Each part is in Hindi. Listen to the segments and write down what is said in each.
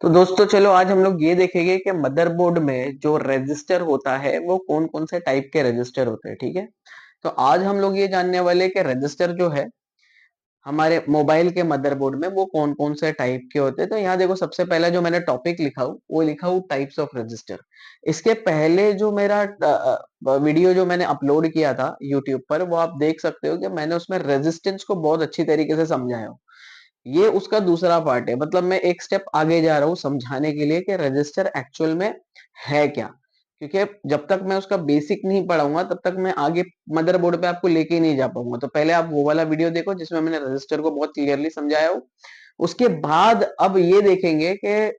तो दोस्तों चलो आज हम लोग ये देखेंगे कि मदरबोर्ड में जो रजिस्टर होता है वो कौन कौन से टाइप के रजिस्टर होते हैं। ठीक है। तो आज हम लोग ये जानने वाले कि रजिस्टर जो है हमारे मोबाइल के मदरबोर्ड में वो कौन कौन से टाइप के होते हैं। तो यहाँ देखो, सबसे पहला जो मैंने टॉपिक लिखा हूँ वो लिखा हूँ टाइप्स ऑफ रजिस्टर। इसके पहले जो मेरा वीडियो जो मैंने अपलोड किया था यूट्यूब पर, वो आप देख सकते हो कि मैंने उसमें रेजिस्टेंस को बहुत अच्छी तरीके से समझाया हूँ। ये उसका दूसरा पार्ट है, मतलब मैं एक स्टेप आगे जा रहा हूँ समझाने के लिए कि रजिस्टर एक्चुअल में है क्या। क्योंकि जब तक मैं उसका बेसिक नहीं पढ़ाऊंगा तब तक मैं आगे मदरबोर्ड पे आपको लेके ही नहीं जा पाऊंगा। तो पहले आप वो वाला वीडियो देखो जिसमें मैंने रजिस्टर को बहुत क्लियरली समझाया हो। उसके बाद अब ये देखेंगे कि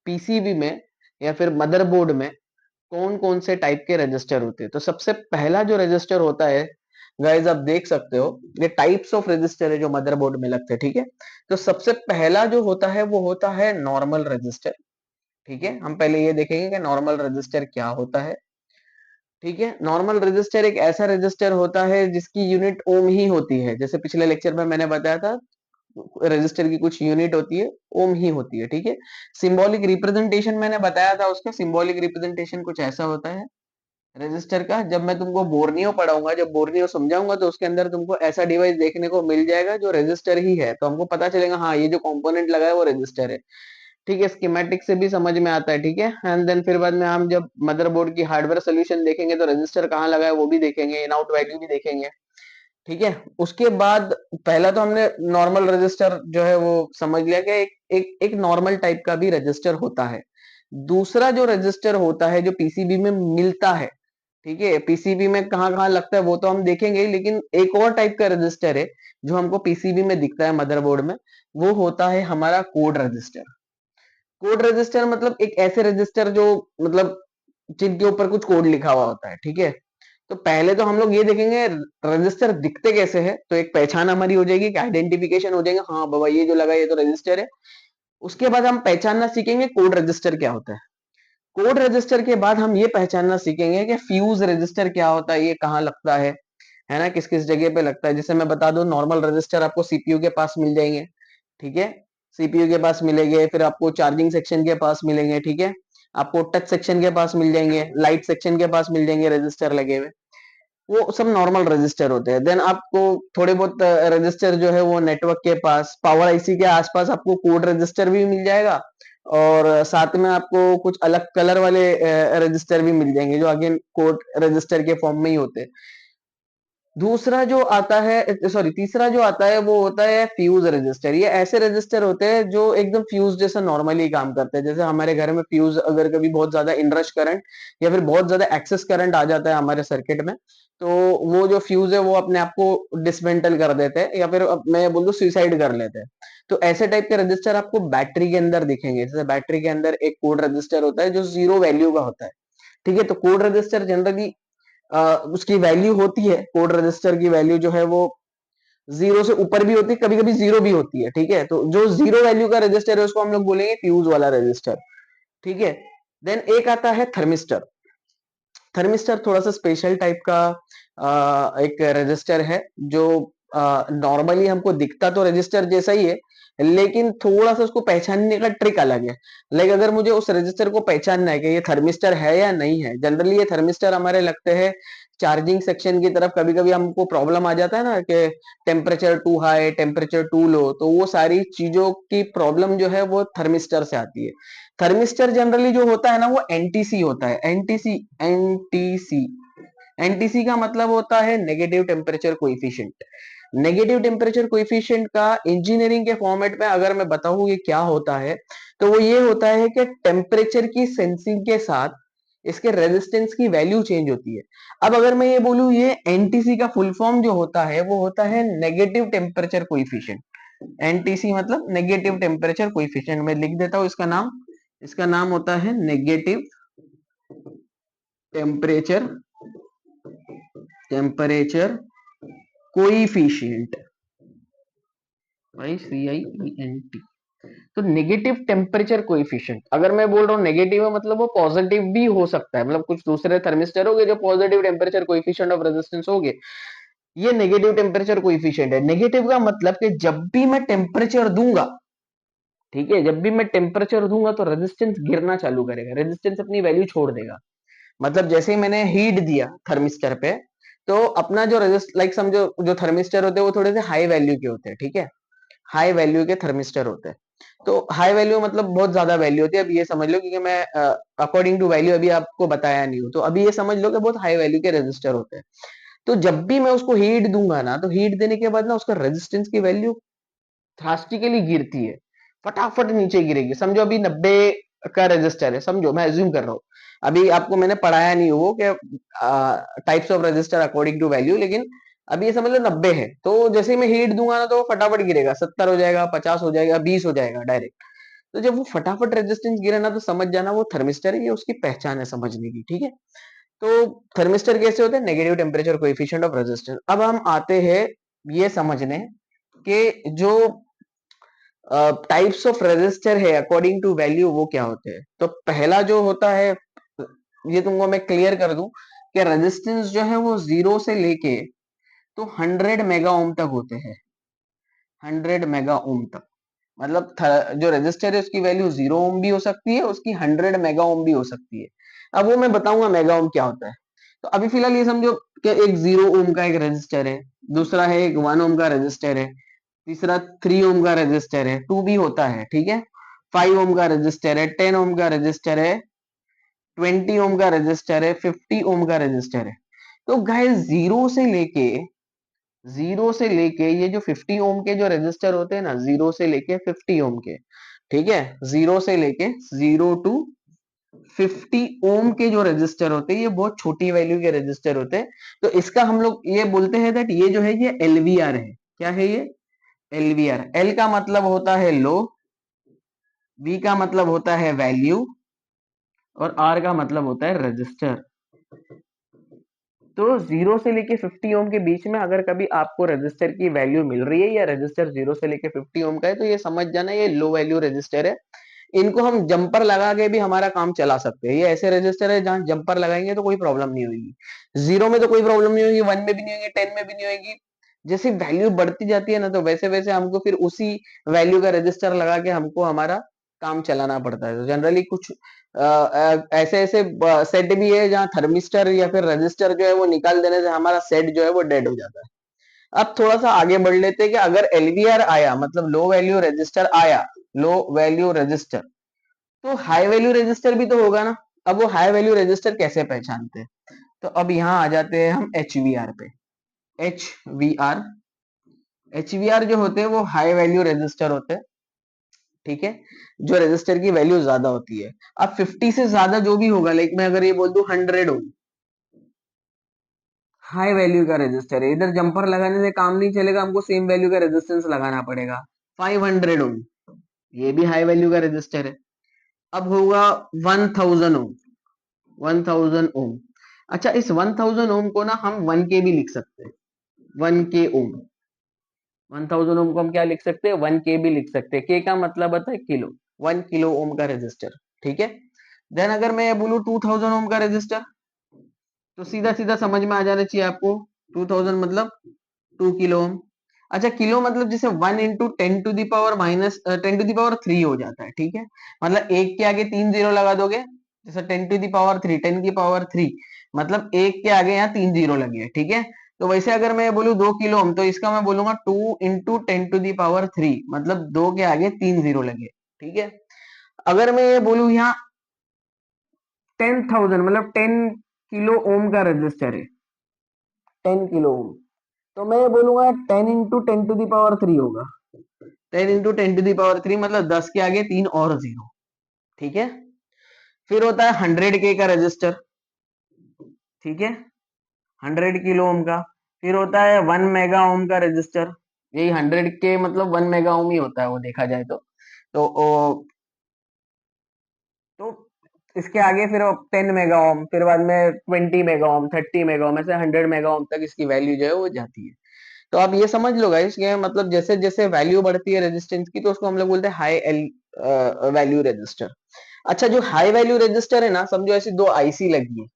पीसीबी में या फिर मदरबोर्ड में कौन कौन से टाइप के रजिस्टर होते हैं। तो सबसे पहला जो रजिस्टर होता है, गाइस आप देख सकते हो, ये टाइप्स ऑफ रजिस्टर है जो मदरबोर्ड में लगते हैं। ठीक है। तो सबसे पहला जो होता है वो होता है नॉर्मल रजिस्टर। ठीक है, हम पहले ये देखेंगे कि नॉर्मल रजिस्टर क्या होता है। ठीक है। नॉर्मल रजिस्टर एक ऐसा रजिस्टर होता है जिसकी यूनिट ओम ही होती है। जैसे पिछले लेक्चर में मैंने बताया था, रजिस्टर की कुछ यूनिट होती है, ओम ही होती है। ठीक है। सिंबॉलिक रिप्रेजेंटेशन मैंने बताया था, उसका सिंबॉलिक रिप्रेजेंटेशन कुछ ऐसा होता है रजिस्टर का। जब मैं तुमको बोर्नियो पढ़ाऊंगा, जब बोर्नियो समझाऊंगा, तो उसके अंदर तुमको ऐसा डिवाइस देखने को मिल जाएगा जो रजिस्टर ही है। तो हमको पता चलेगा हाँ ये जो कंपोनेंट लगा है वो रजिस्टर है। ठीक है। स्कीमेटिक से भी समझ में आता है। ठीक है। एंड देन फिर बाद में हम जब मदरबोर्ड की हार्डवेयर सोल्यूशन देखेंगे तो रजिस्टर कहाँ लगा है वो भी देखेंगे, इन आउट वैल्यू भी देखेंगे। ठीक है। उसके बाद पहला तो हमने नॉर्मल रजिस्टर जो है वो समझ लिया कि एक नॉर्मल टाइप का भी रजिस्टर होता है। दूसरा जो रजिस्टर होता है जो पीसीबी में मिलता है, ठीक है, पीसीबी में कहाँ कहाँ लगता है वो तो हम देखेंगे, लेकिन एक और टाइप का रजिस्टर है जो हमको पीसीबी में दिखता है मदरबोर्ड में, वो होता है हमारा कोड रजिस्टर। कोड रजिस्टर मतलब एक ऐसे रजिस्टर जो मतलब जिनके ऊपर कुछ कोड लिखा हुआ होता है। ठीक है। तो पहले तो हम लोग ये देखेंगे रजिस्टर दिखते कैसे हैं। तो एक पहचान हमारी हो जाएगी, एक आइडेंटिफिकेशन हो जाएगा, हाँ बाबा ये जो लगा ये तो रजिस्टर है। उसके बाद हम पहचानना सीखेंगे कोड रजिस्टर क्या होता है। कोड रजिस्टर के बाद हम ये पहचानना सीखेंगे कि फ्यूज रजिस्टर क्या होता है, ये कहाँ लगता है ना, किस किस जगह पे लगता है। जैसे मैं बता दूं, नॉर्मल रजिस्टर आपको सीपीयू के पास मिल जाएंगे। ठीक है। सीपीयू के पास मिलेंगे, फिर आपको चार्जिंग सेक्शन के पास मिलेंगे। ठीक है। आपको टच सेक्शन के पास मिल जाएंगे, लाइट सेक्शन के पास मिल जाएंगे रजिस्टर लगे हुए। वो सब नॉर्मल रजिस्टर होते हैं। देन आपको थोड़े बहुत रजिस्टर जो है वो नेटवर्क के पास, पावर आईसी के आसपास आपको कोड रजिस्टर भी मिल जाएगा। और साथ में आपको कुछ अलग कलर वाले रजिस्टर भी मिल जाएंगे जो अगेन कोड रजिस्टर के फॉर्म में ही होते हैं। दूसरा जो आता है, सॉरी, तीसरा जो आता है वो होता है फ्यूज रजिस्टर। ये ऐसे रजिस्टर होते हैं जो एकदम फ्यूज जैसा नॉर्मली काम करते हैं। जैसे हमारे घर में फ्यूज अगर कभी बहुत ज्यादा इनरश करंट या फिर बहुत ज्यादा एक्सेस करंट आ जाता है हमारे सर्किट में, तो वो जो फ्यूज है वो अपने आप को डिसमेंटल कर देते हैं या फिर मैं बोल दूं सुसाइड कर लेते हैं। तो ऐसे टाइप के रजिस्टर आपको बैटरी के अंदर दिखेंगे। जैसे बैटरी के अंदर एक कोड रजिस्टर होता है जो जीरो वैल्यू का होता है। ठीक है। तो कोड रजिस्टर जनरली उसकी वैल्यू होती है, कोड रजिस्टर की वैल्यू जो है वो जीरो से ऊपर भी होती है, कभी कभी जीरो भी होती है। ठीक है। तो जो जीरो वैल्यू का रजिस्टर है उसको हम लोग बोलेंगे फ्यूज वाला रजिस्टर। ठीक है। देन एक आता है थर्मिस्टर। थर्मिस्टर थोड़ा सा स्पेशल टाइप का एक रजिस्टर है जो नॉर्मली हमको दिखता तो रजिस्टर जैसा ही है, लेकिन थोड़ा सा उसको पहचानने का ट्रिक अलग है। लाइक अगर मुझे उस रजिस्टर को पहचानना है कि ये थर्मिस्टर है या नहीं है, जनरली ये थर्मिस्टर हमारे लगते हैं चार्जिंग सेक्शन की तरफ। कभी कभी हमको प्रॉब्लम आ जाता है ना कि temperature too high, temperature too low, तो वो सारी चीजों की प्रॉब्लम जो है वो थर्मिस्टर से आती है। थर्मिस्टर जनरली जो होता है ना वो एनटीसी होता है। एनटीसी एनटीसी एनटीसी का मतलब होता है negative temperature coefficient. Negative temperature coefficient का इंजीनियरिंग के फॉर्मेट में अगर मैं बताऊं ये क्या होता है, तो वो ये होता है कि टेम्परेचर की सेंसिंग के साथ इसके रेजिस्टेंस की वैल्यू चेंज होती है। अब अगर मैं ये बोलूं, ये एनटीसी का फुल फॉर्म जो होता है वो होता है नेगेटिव टेम्परेचर कोएफिशिएंट। एनटीसी मतलब नेगेटिव टेम्परेचर कोएफिशिएंट। मैं लिख देता हूं इसका नाम। इसका नाम होता है negative temperature temperature coefficient, CIENT। तो नेगेटिव टेम्परेचर कोइफिशिएंट, अगर मैं बोल रहा हूँ नेगेटिव है मतलब वो पॉजिटिव भी हो सकता है। मतलब कुछ दूसरे थर्मिस्टर हो गए जो positive temperature coefficient of resistance हो गए, ये नेगेटिव टेम्परेचर कोइफिशिएंट है। नेगेटिव का मतलब कि जब भी मैं टेम्परेचर दूंगा, ठीक है, जब भी मैं टेम्परेचर दूंगा तो रेजिस्टेंस गिरना चालू करेगा, रेजिस्टेंस अपनी वैल्यू छोड़ देगा। मतलब जैसे ही मैंने हीट दिया थर्मिस्टर पे, तो अपना जो रेजिस्ट लाइक समझो जो थर्मिस्टर होते हैं वो थोड़े से हाई वैल्यू के होते हैं, ठीक है, हाई वैल्यू के थर्मिस्टर होते हैं। तो हाई वैल्यू मतलब बहुत ज्यादा वैल्यू होती है, अब ये समझ लो, क्योंकि मैं अकॉर्डिंग टू वैल्यू अभी आपको बताया नहीं हूं, तो अभी ये समझ लो कि बहुत हाई वैल्यू के रेजिस्टर होते हैं। तो जब भी मैं उसको हीट दूंगा ना, तो हीट देने के बाद ना उसका रेजिस्टेंस की वैल्यू ड्रास्टिकली गिरती है, फटाफट नीचे गिरेगी। समझो अभी 90 का रेजिस्टर है, समझो मैं अज्यूम कर रहा हूँ, अभी आपको मैंने पढ़ाया नहीं वो कि types of register according to value, लेकिन अभी ये समझ लो 90 है, तो जैसे ही मैं हीट दूंगा ना तो वो फटाफट गिरेगा, 70 हो जाएगा, 50 हो जाएगा, 20 हो जाएगा डायरेक्ट। तो जब वो फटाफट रेजिस्टेंस गिरे ना, तो समझ जाना वो थर्मिस्टर है, ये उसकी पहचान है समझने की, ठीक है। तो थर्मिस्टर कैसे होते हैं, negative temperature coefficient of resistance. अब हम आते हैं ये समझने कि जो टाइप्स ऑफ रेजिस्टर है अकॉर्डिंग टू वैल्यू वो क्या होते हैं। तो पहला जो होता है, ये तुमको मैं क्लियर कर दूं कि रेजिस्टेंस जो है वो 0 से लेके तो 100 मेगा ओम तक होते हैं, 100 मेगा ओम तक। मतलब जो रेजिस्टर है उसकी वैल्यू 0 ओम भी हो सकती है, उसकी 100 मेगा ओम भी हो सकती है। अब वो मैं बताऊंगा मेगा ओम क्या होता है। तो अभी फिलहाल ये समझो कि एक 0 ओम का एक रेजिस्टर है, दूसरा है एक 1 ओम का रेजिस्टर है, तीसरा 3 ओम का रेजिस्टर है, 2 भी होता है, ठीक है, 5 ओम का रेजिस्टर है, 10 ओम का रेजिस्टर है, 20 ओम का रेजिस्टर है, 50 ओम का रेजिस्टर है। तो गाइस जीरो से लेके ये जो 50 ओम के जो रेजिस्टर होते हैं ना, जीरो से लेके 50 ओम के, ठीक है, जीरो से लेके 0 टू 50 ओम के जो रेजिस्टर होते हैं, ये बहुत छोटी वैल्यू के रेजिस्टर होते हैं। तो इसका हम लोग ये बोलते हैं दैट ये जो है ये एलवीआर है। क्या है ये, एलवीआर। एल का मतलब होता है लो, वी का मतलब होता है वैल्यू, और आर का मतलब होता है रजिस्टर। तो 0 से लेके 50 ओम के बीच में अगर कभी आपको रजिस्टर की वैल्यू मिल रही है या रजिस्टर 0 से लेके 50 ओम का है, तो ये समझ जाना ये लो वैल्यू रजिस्टर है। इनको हम जंपर लगा के भी हमारा काम चला सकते हैं। ये ऐसे रजिस्टर है जहां जंपर लगाएंगे तो कोई प्रॉब्लम नहीं होगी, 0 में तो कोई प्रॉब्लम नहीं होगी, 1 में भी नहीं होगी, 10 में भी नहीं होगी। जैसे वैल्यू बढ़ती जाती है ना, तो वैसे वैसे हमको फिर उसी वैल्यू का रजिस्टर लगा के हमको हमारा काम चलाना पड़ता है। तो जनरली कुछ ऐसे ऐसे सेट भी है जहाँ थर्मिस्टर या फिर रजिस्टर जो है वो निकाल देने से हमारा सेट जो है वो डेड हो जाता है। अब थोड़ा सा आगे बढ़ लेते हैं कि अगर एलवीआर आया, मतलब लो वैल्यू रजिस्टर आया, लो वैल्यू रजिस्टर, तो हाई वैल्यू रजिस्टर भी तो होगा ना। अब वो हाई वैल्यू रजिस्टर कैसे पहचानते हैं, तो अब यहाँ आ जाते हैं हम एचवीआर पे। एचवीआर, एचवीआर जो होते हैं वो हाई वैल्यू रजिस्टर होते हैं, ठीक है, जो रजिस्टर की वैल्यू ज्यादा होती है। अब 50 से ज्यादा जो भी होगा, लाइक मैं अगर ये बोल दूं 100 ओम, हाई वैल्यू का रेजिस्टर है, इधर जंपर लगाने से काम नहीं चलेगा, हमको सेम वैल्यू का रेजिस्टेंस लगाना पड़ेगा। 500 ओम, ये भी हाई वैल्यू का रेजिस्टर है। अब होगा 1000 ओम, 1000 ओम। अच्छा, इस 1000 ओम को ना हम 1 के भी लिख सकते हैं, 1 के ओम। 1000 ओम को हम क्या लिख सकते हैं, 1 के भी लिख सकते हैं। के का मतलब होता है किलो, 1 किलो ओम का रेजिस्टर, ठीक है। देन अगर मैं ये बोलूं 2000 ओम का रेजिस्टर, तो सीधा सीधा समझ में आ जाना चाहिए आपको, 2000 मतलब 2 किलो ओम। अच्छा, किलो मतलब जैसे 1 इंटू 10 टू दी पावर 3 हो जाता है, ठीक है। मतलब एक के आगे 3 जीरो लगा दोगे, जैसे 10 टू दी पावर 3, 10 की पावर 3, मतलब एक के आगे यहाँ 3 जीरो लगे, ठीक है। तो वैसे अगर मैं बोलूँ 2 किलो ओम, तो इसका मैं बोलूंगा 2 इंटू 10 टू दी पावर 3, मतलब 2 के आगे 3 जीरो लगे, ठीक है। अगर मैं ये बोलूँ यहाँ 10,000, मतलब 10 किलो ओम का रजिस्टर है, 10 किलो ओम, तो मैं ये बोलूंगा 10 इंटू 10 टू दी पावर 3 होगा। 10 इंटू 10 टू दी पावर 3 मतलब 10 के आगे 3 और जीरो, ठीक है। फिर होता है 100 के का रजिस्टर, ठीक है, 100 किलो ओम का। फिर होता है 1 मेगा ओम का रजिस्टर, यही 100 के मतलब 1 मेगा ओम ही होता है वो देखा जाए तो इसके आगे फिर 10 मेगा ओम, फिर बाद में 20 मेगा ओम, 30 मेगा ओम, ऐसे 100 मेगा ओम तक इसकी वैल्यू जो है वो जाती है। तो आप ये समझ लो गाइस, ये मतलब जैसे जैसे वैल्यू बढ़ती है रेजिस्टेंस की, तो उसको हम लोग बोलते हैं हाई वैल्यू रेजिस्टर। अच्छा, जो हाई वैल्यू रेजिस्टर है ना, समझो ऐसी दो आईसी लगी है,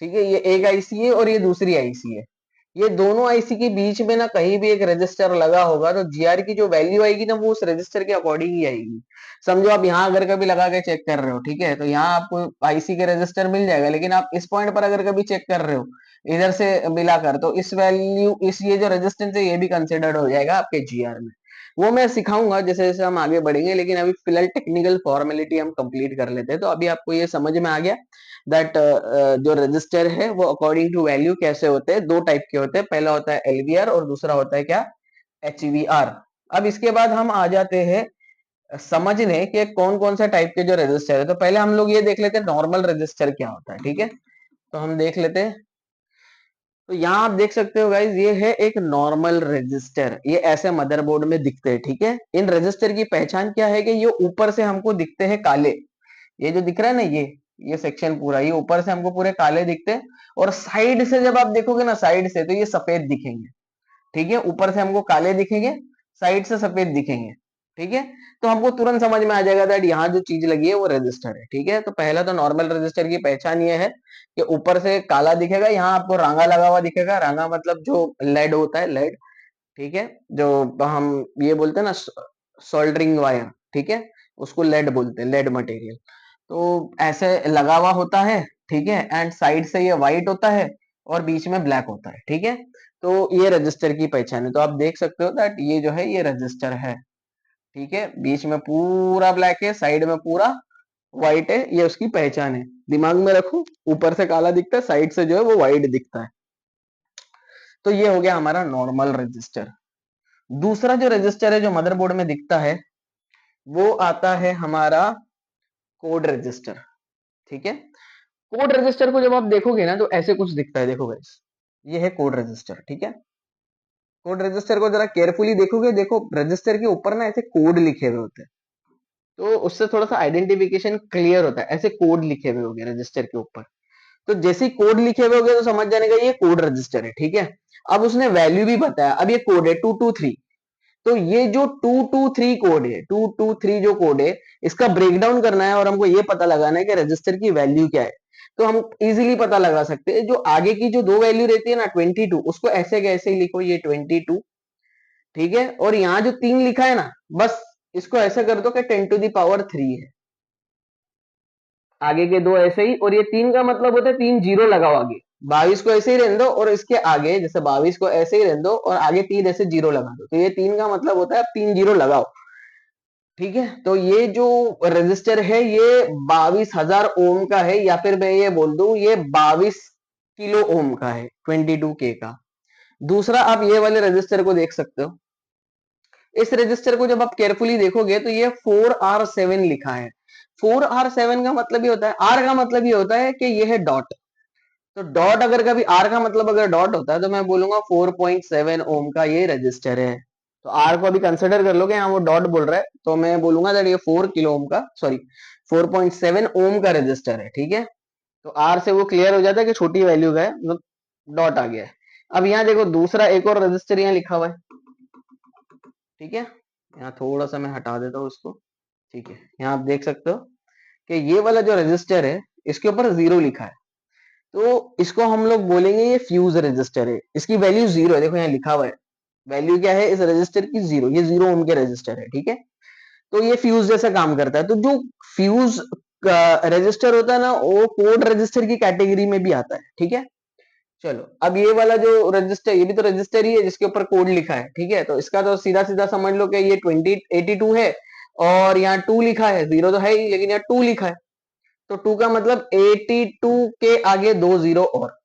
ठीक है, ये एक आईसी है और ये दूसरी आईसी है, ये दोनों आईसी के बीच में ना कहीं भी एक रजिस्टर लगा होगा तो जीआर की जो वैल्यू आएगी ना वो उस रजिस्टर के अकॉर्डिंग ही आएगी। समझो आप यहाँ अगर कभी लगा के चेक कर रहे हो, ठीक है, तो यहाँ आपको आईसी के रजिस्टर मिल जाएगा, लेकिन आप इस पॉइंट पर अगर कभी चेक कर रहे हो इधर से मिलाकर, तो इस वैल्यू, इस ये जो रेजिस्टेंस है ये भी कंसिडर्ड हो जाएगा आपके जीआर में। वो मैं सिखाऊंगा जैसे जैसे हम आगे बढ़ेंगे, लेकिन अभी फिलहाल टेक्निकल फॉर्मेलिटी हम कंप्लीट कर लेते हैं। तो अभी आपको ये समझ में आ गया दैट जो रजिस्टर है वो अकॉर्डिंग टू वैल्यू कैसे होते हैं, दो टाइप के होते हैं, पहला होता है एलवीआर और दूसरा होता है क्या, एचवीआर। अब इसके बाद हम आ जाते हैं समझने कि कौन कौन सा टाइप के जो रजिस्टर है। तो पहले हम लोग ये देख लेते हैं नॉर्मल रजिस्टर क्या होता है, ठीक है। तो हम देख लेते हैं। तो यहाँ आप देख सकते हो गाइज, ये है एक नॉर्मल रजिस्टर, ये ऐसे मदरबोर्ड में दिखते हैं, ठीक है। इन रजिस्टर की पहचान क्या है कि ये ऊपर से हमको दिखते हैं काले, ये जो दिख रहा है ना, ये सेक्शन पूरा, ये ऊपर से हमको पूरे काले दिखते हैं, और साइड से जब आप देखोगे ना, साइड से, तो ये सफेद दिखेंगे, ठीक है। ऊपर से हमको काले दिखेंगे, साइड से सफेद दिखेंगे, ठीक है। तो हमको तुरंत समझ में आ जाएगा दैट यहाँ जो चीज लगी है वो रजिस्टर है, ठीक है। तो पहला तो नॉर्मल रजिस्टर की पहचान ये है कि ऊपर से काला दिखेगा, यहाँ आपको रांगा लगा हुआ दिखेगा, रांगा मतलब जो लेड होता है, लेड, ठीक है, जो हम ये बोलते हैं ना सोल्डरिंग वायर, ठीक है, उसको लेड बोलते हैं, लेड मटेरियल। तो ऐसे लगा हुआ होता है, ठीक है, एंड साइड से ये व्हाइट होता है और बीच में ब्लैक होता है, ठीक है। तो ये रजिस्टर की पहचान है। तो आप देख सकते हो दैट ये जो है ये रजिस्टर है, ठीक है, बीच में पूरा ब्लैक है, साइड में पूरा व्हाइट है, ये उसकी पहचान है। दिमाग में रखो, ऊपर से काला दिखता है, साइड से जो है वो व्हाइट दिखता है। तो ये हो गया हमारा नॉर्मल रजिस्टर। दूसरा जो रजिस्टर है जो मदरबोर्ड में दिखता है वो आता है हमारा कोड रजिस्टर, ठीक है। कोड रजिस्टर को जब आप देखोगे ना तो ऐसे कुछ दिखता है, देखो गाइस, ये है कोड रजिस्टर, ठीक है। कोड रजिस्टर को जरा केयरफुली देखोगे, देखो रजिस्टर के ऊपर ना ऐसे कोड लिखे हुए होते हैं, तो उससे थोड़ा सा आइडेंटिफिकेशन क्लियर होता है, ऐसे कोड लिखे हुए होंगे रजिस्टर के ऊपर। तो जैसे ही कोड लिखे हुए होंगे तो समझ जाने का ये कोड रजिस्टर है, ठीक है। अब उसने वैल्यू भी बताया, अब ये कोड है 223, तो ये जो 223 कोड है, 223 जो कोड है, इसका ब्रेकडाउन करना है और हमको ये पता लगाना है कि रजिस्टर की वैल्यू क्या है। तो हम इजीली पता लगा सकते हैं, जो आगे की जो दो वैल्यू रहती है ना 22, उसको ऐसे कैसे ही लिखो, ये 22, ठीक है। और यहाँ जो 3 लिखा है ना, बस इसको ऐसे कर दो कि 10⁻³ है, आगे के दो ऐसे ही, और ये 3 का मतलब होता है 3 जीरो लगाओ आगे, 22 को ऐसे ही रहने दो और इसके आगे जैसे 22 को ऐसे ही रहने दो और आगे 3 ऐसे जीरो लगा दो, तो ये 3 का मतलब होता है 3 जीरो लगाओ, ठीक है। तो ये जो रजिस्टर है ये 22,000 ओम का है, या फिर मैं ये बोल दूं ये 22 किलो ओम का है, 22K का। दूसरा आप ये वाले रजिस्टर को देख सकते हो, इस रजिस्टर को जब आप केयरफुली देखोगे तो ये 4R7 लिखा है। 4R7 का मतलब ये होता है, आर का मतलब ये होता है कि ये है डॉट। तो डॉट अगर कभी आर का मतलब अगर डॉट होता है तो मैं बोलूंगा 4.7 ओम का ये रजिस्टर है। तो आर को अभी कंसिडर कर लो कि यहाँ वो डॉट बोल रहा है, तो मैं बोलूंगा दैट ये 4 किलो ओम का, सॉरी 4.7 ओम का रजिस्टर है, ठीक है। तो आर से वो क्लियर हो जाता है कि छोटी वैल्यू का है, मतलब डॉट आ गया है। अब यहाँ देखो दूसरा एक और रजिस्टर यहाँ लिखा हुआ है, ठीक है। यहाँ थोड़ा सा मैं हटा देता हूँ उसको, ठीक है। यहाँ आप देख सकते हो कि ये वाला जो रजिस्टर है इसके ऊपर 0 लिखा है, तो इसको हम लोग बोलेंगे ये फ्यूज रजिस्टर है, इसकी वैल्यू 0 है, देखो यहाँ लिखा हुआ है वैल्यू क्या है इस रजिस्टर की, 0, ये 0 ओम के रजिस्टर है, ठीक है। तो ये फ्यूज जैसा काम करता है। तो जो फ्यूज रजिस्टर होता है ना वो कोड रजिस्टर की कैटेगरी में भी आता है, ठीक है। चलो अब ये वाला जो रजिस्टर, ये भी तो रजिस्टर ही है जिसके ऊपर कोड लिखा है, ठीक है। तो इसका तो सीधा सीधा समझ लो कि ये 2082 है, और यहाँ 2 लिखा है, 0 तो है ही लेकिन यहाँ 2 लिखा है, तो 2 का मतलब 82 के आगे 2 जीरो और,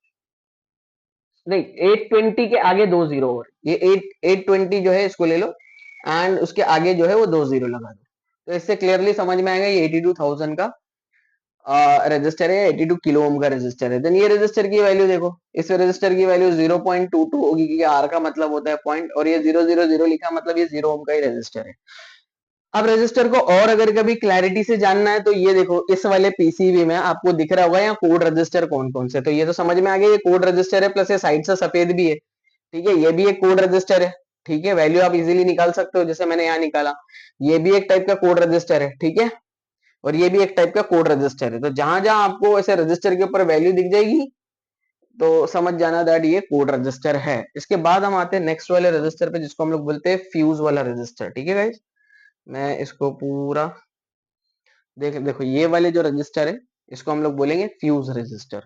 नहीं 820 के आगे 2 जीरो और, ये 820 जो है इसको ले लो एंड उसके आगे जो है वो 2 जीरो लगा दो। तो इससे क्लियरली समझ में आएगा ये 82,000 का रजिस्टर है, 82 किलो ओम का रजिस्टर है। देन ये रजिस्टर की वैल्यू देखो, इस रजिस्टर की वैल्यू 0.22 होगी क्योंकि आर का मतलब होता है पॉइंट, और ये 000 लिखा मतलब ये 0 ओम का ही रजिस्टर है। अब रजिस्टर को और अगर कभी क्लैरिटी से जानना है तो ये देखो इस वाले पीसीबी में आपको दिख रहा होगा यहाँ कोड रजिस्टर कौन कौन से, तो ये तो समझ में आ गया ये कोड रजिस्टर है, प्लस ये साइड से सफेद भी है, ठीक है। ये भी एक कोड रजिस्टर है, ठीक है, वैल्यू आप इजीली निकाल सकते हो जैसे मैंने यहाँ निकाला। ये भी एक टाइप का कोड रजिस्टर है, ठीक है, और ये भी एक टाइप का कोड रजिस्टर है। तो जहां जहां आपको ऐसे रजिस्टर के ऊपर वैल्यू दिख जाएगी तो समझ जाना दैट ये कोड रजिस्टर है। इसके बाद हम आते हैं नेक्स्ट वाले रजिस्टर पे, जिसको हम लोग बोलते हैं फ्यूज वाला रजिस्टर। ठीक है गाइस, मैं इसको पूरा देखो ये वाले जो रजिस्टर है इसको हम लोग बोलेंगे fuse register.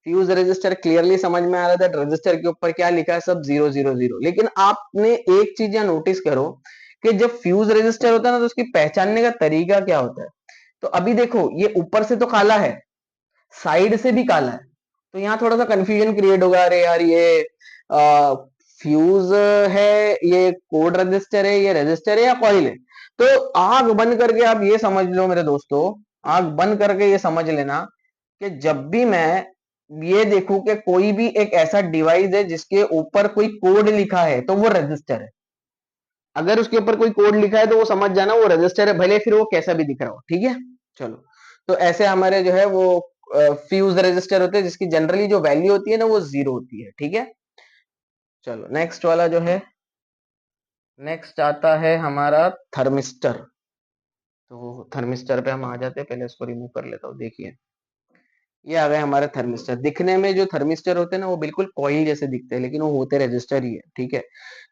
Fuse register clearly समझ में आ रहा था, रजिस्टर के ऊपर क्या लिखा है, सब 000। लेकिन आपने एक चीज यहाँ नोटिस करो कि जब फ्यूज रजिस्टर होता है ना तो उसकी पहचानने का तरीका क्या होता है। तो अभी देखो ये ऊपर से तो काला है, साइड से भी काला है, तो यहाँ थोड़ा सा कंफ्यूजन क्रिएट होगा, अरे यार ये फ्यूज है, ये कोड रजिस्टर है, ये रजिस्टर है या कॉइल है। तो आग बंद करके आप ये समझ लो मेरे दोस्तों, आग बंद करके ये समझ लेना कि जब भी मैं ये देखूं कि कोई भी एक ऐसा डिवाइस है जिसके ऊपर कोई कोड लिखा है तो वो रजिस्टर है। अगर उसके ऊपर कोई कोड लिखा है तो वो समझ जाना वो रजिस्टर है, भले फिर वो कैसा भी दिख रहा हो। ठीक है, चलो। तो ऐसे हमारे जो है वो फ्यूज रजिस्टर होते हैं जिसकी जनरली जो वैल्यू होती है ना वो 0 होती है। ठीक है, चलो नेक्स्ट वाला जो है, नेक्स्ट आता है हमारा थर्मिस्टर। तो थर्मिस्टर पे हम आ जाते हैं, पहले इसको रिमूव कर लेता हूँ। देखिए ये आ गए हमारे थर्मिस्टर। दिखने में जो थर्मिस्टर होते हैं ना वो बिल्कुल कॉइल जैसे दिखते हैं, लेकिन वो होते रजिस्टर ही है। ठीक है,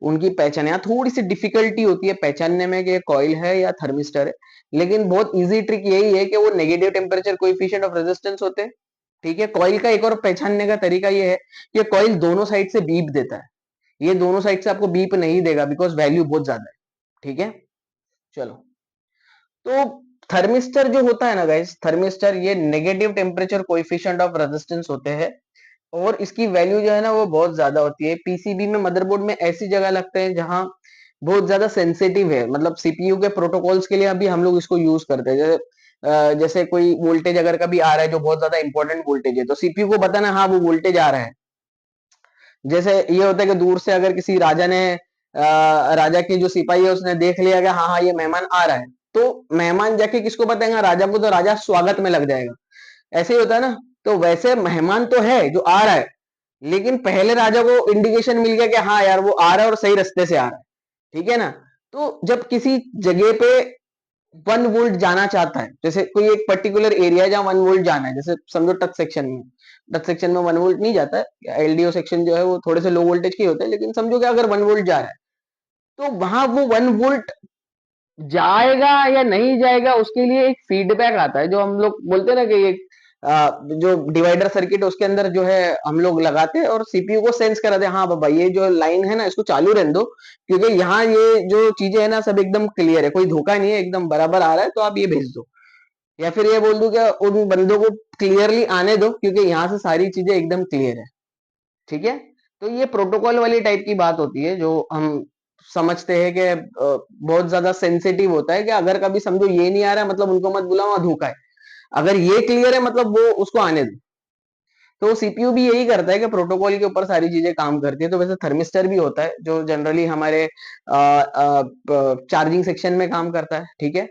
उनकी पहचान यहाँ थोड़ी सी डिफिकल्टी होती है पहचानने में कि ये कॉइल है या थर्मिस्टर है, लेकिन बहुत इजी ट्रिक यही है कि वो negative temperature coefficient of resistance होते हैं। ठीक है, कॉइल का एक और पहचानने का तरीका ये है कि कॉइल दोनों साइड से बीप देता है, ये दोनों साइड से आपको बीप नहीं देगा बिकॉज वैल्यू बहुत ज्यादा है। ठीक है, चलो। तो थर्मिस्टर जो होता है ना गाइस, थर्मिस्टर ये negative temperature coefficient of resistance होते हैं, और इसकी वैल्यू जो है ना वो बहुत ज्यादा होती है। पीसीबी में, मदरबोर्ड में ऐसी जगह लगते हैं जहां बहुत ज्यादा सेंसिटिव है, मतलब सीपीयू के प्रोटोकॉल्स के लिए अभी हम लोग इसको यूज करते हैं। जैसे जैसे कोई वोल्टेज अगर कभी आ रहा है जो बहुत ज्यादा इंपॉर्टेंट वोल्टेज है, तो सीपीयू को बताना हाँ वो वोल्टेज आ रहा है। जैसे ये होता है कि दूर से अगर किसी राजा ने राजा की जो सिपाही है उसने देख लिया कि हाँ हाँ ये मेहमान आ रहा है, तो मेहमान जाके किसको बताएगा, राजा को, तो राजा स्वागत में लग जाएगा। ऐसे ही होता है ना। तो वैसे मेहमान तो है जो आ रहा है, लेकिन पहले राजा को इंडिकेशन मिल गया कि हाँ यार वो आ रहा है और सही रास्ते से आ रहा है। ठीक है ना। तो जब किसी जगह पे 1 वोल्ट जाना चाहता है, जैसे कोई एक पर्टिकुलर एरिया है जहां 1 वोल्ट जाना है, जैसे समझो टच सेक्शन में, टच सेक्शन में 1 वोल्ट नहीं जाता है, एलडीओ सेक्शन जो है वो थोड़े से लो वोल्टेज के होते हैं, लेकिन समझो कि अगर 1 वोल्ट जा रहा है तो वहां वो 1 वोल्ट जाएगा या नहीं जाएगा उसके लिए एक फीडबैक आता है, जो हम लोग बोलते हैं ना कि एक जो डिवाइडर सर्किट उसके अंदर जो है हम लोग लगाते हैं और सीपीयू को सेंस कराते हैं, हाँ बाबा ये जो लाइन है ना इसको चालू रहने दो, क्योंकि यहाँ ये जो चीजें है ना सब एकदम क्लियर है, कोई धोखा नहीं है, एकदम बराबर आ रहा है, तो आप ये भेज दो। या फिर ये बोल दूं कि उन बंदों को क्लियरली आने दो क्योंकि यहाँ से सारी चीजें एकदम क्लियर है। ठीक है, तो ये प्रोटोकॉल वाली टाइप की बात होती है जो हम समझते हैं कि बहुत ज्यादा सेंसिटिव होता है, कि अगर कभी समझो ये नहीं आ रहा है मतलब उनको मत बुलाओ, धोखा है। अगर ये क्लियर है मतलब वो उसको आने दो। तो सीपीयू भी यही करता है कि प्रोटोकॉल के ऊपर सारी चीजें काम करती है। तो वैसे थर्मिस्टर भी होता है जो जनरली हमारे चार्जिंग सेक्शन में काम करता है। ठीक है,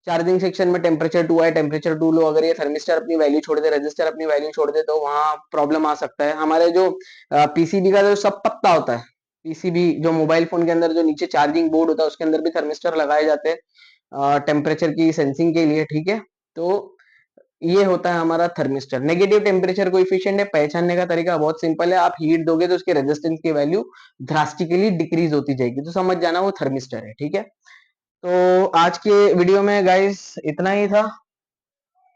चार्जिंग सेक्शन में टेम्परेचर 2 आए, टेम्परेचर 2 लो, अगर ये थर्मिस्टर अपनी वैल्यू छोड़ दे, रजिस्टर अपनी वैल्यू छोड़ दे, तो वहां प्रॉब्लम आ सकता है। हमारे जो पीसीबी का जो सब पत्ता होता है, पीसीबी जो मोबाइल फोन के अंदर जो नीचे चार्जिंग बोर्ड होता है उसके अंदर भी थर्मिस्टर लगाए जाते हैं टेम्परेचर की सेंसिंग के लिए। ठीक है, तो ये होता है हमारा थर्मिस्टर। नेगेटिव टेम्परेचर कोएफिशिएंट है, पहचानने का तरीका बहुत सिंपल है, आप हीट दोगे तो उसके रेजिस्टेंस की वैल्यू ड्रास्टिकली डिक्रीज होती जाएगी, तो समझ जाना वो थर्मिस्टर है। ठीक है, तो आज के वीडियो में गाइस इतना ही था,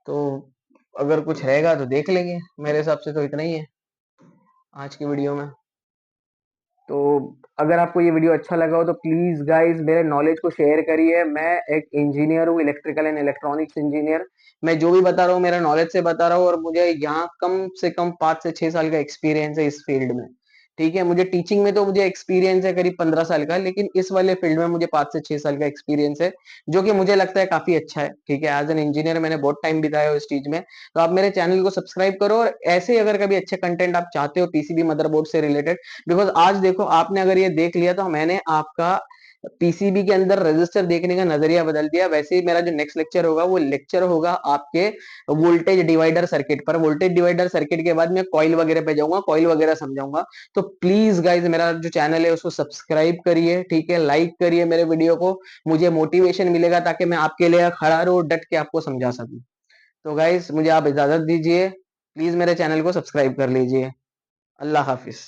तो अगर कुछ रहेगा तो देख लेंगे, मेरे हिसाब से तो इतना ही है आज की वीडियो में। तो अगर आपको ये वीडियो अच्छा लगा हो तो प्लीज गाइस मेरे नॉलेज को शेयर करिए। मैं एक इंजीनियर हूँ, इलेक्ट्रिकल एंड इलेक्ट्रॉनिक्स इंजीनियर। मैं जो भी बता रहा हूँ मेरा नॉलेज से बता रहा हूँ, और मुझे यहाँ कम से कम 5 से 6 साल का एक्सपीरियंस है इस फील्ड में। ठीक है, मुझे टीचिंग में तो मुझे एक्सपीरियंस है करीब 15 साल का, लेकिन इस वाले फील्ड में मुझे 5 से 6 साल का एक्सपीरियंस है, जो कि मुझे लगता है काफी अच्छा है। ठीक है, एज एन इंजीनियर मैंने बहुत टाइम बिताया हो इस चीज में। तो आप मेरे चैनल को सब्सक्राइब करो, और ऐसे ही अगर कभी अच्छे कंटेंट आप चाहते हो पीसीबी मदरबोर्ड से रिलेटेड, बिकॉज आज देखो आपने अगर ये देख लिया तो मैंने आपका पीसीबी के अंदर रजिस्टर देखने का नजरिया बदल दिया। वैसे ही मेरा जो नेक्स्ट लेक्चर होगा वो लेक्चर होगा आपके वोल्टेज डिवाइडर सर्किट पर। वोल्टेज डिवाइडर सर्किट के बाद मैं कॉइल वगैरह पे जाऊंगा, कॉइल वगैरह समझाऊंगा। तो प्लीज गाइज मेरा जो चैनल है उसको सब्सक्राइब करिए, ठीक है, लाइक करिए मेरे वीडियो को, मुझे मोटिवेशन मिलेगा ताकि मैं आपके लिए खड़ा रहूं, डट के आपको समझा सकूं। तो गाइज मुझे आप इजाजत दीजिए, प्लीज मेरे चैनल को सब्सक्राइब कर लीजिए। अल्लाह हाफिज।